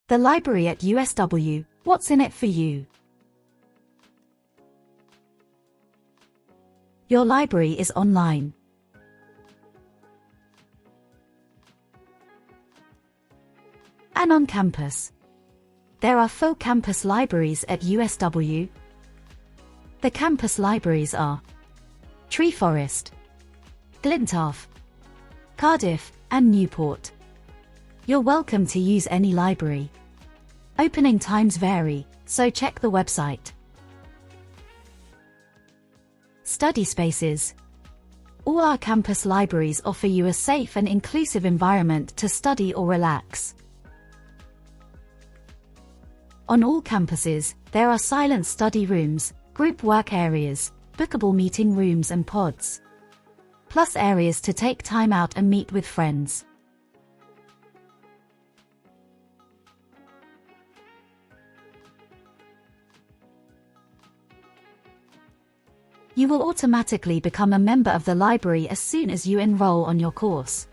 The library at USW, what's in it for you? Your library is online. And on campus. There are 4 campus libraries at USW. The campus libraries are Tree Forest, Glintaff, Cardiff, and Newport. You're welcome to use any library. Opening times vary, so check the website. Study spaces. All our campus libraries offer you a safe and inclusive environment to study or relax. On all campuses, there are silent study rooms, group work areas, bookable meeting rooms and pods, plus areas to take time out and meet with friends. You will automatically become a member of the library as soon as you enroll on your course.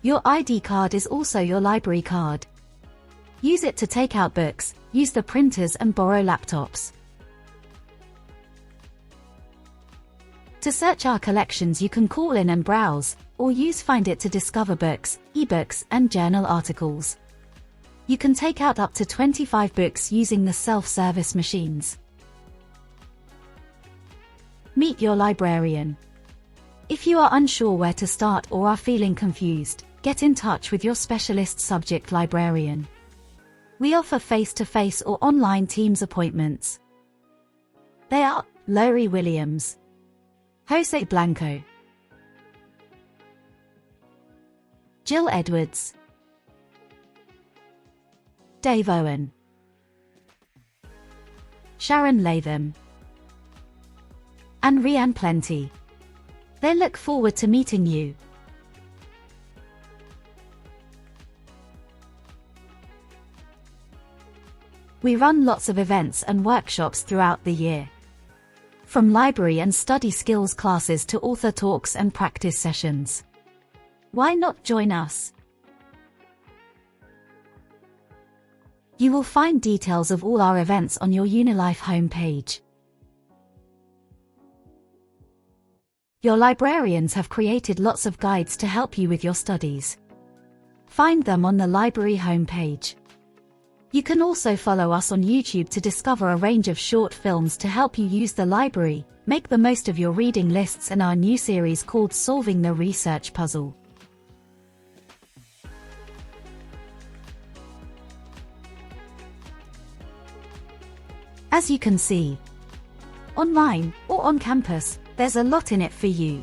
Your ID card is also your library card. Use it to take out books, use the printers and borrow laptops. To search our collections you can call in and browse, or use Find It to discover books, ebooks and journal articles. You can take out up to 25 books using the self-service machines. Meet your librarian. If you are unsure where to start or are feeling confused, get in touch with your specialist subject librarian. We offer face-to-face or online Teams appointments. They are Laurie Williams, Jose Blanco, Jill Edwards, Dave Owen, Sharon Latham, and Rianne Plenty. They look forward to meeting you. We run lots of events and workshops throughout the year. From library and study skills classes to author talks and practice sessions. Why not join us? You will find details of all our events on your Unilife homepage. Your librarians have created lots of guides to help you with your studies. Find them on the library homepage. You can also follow us on YouTube to discover a range of short films to help you use the library, make the most of your reading lists and our new series called Solving the Research Puzzle. As you can see, online or on campus, there's a lot in it for you.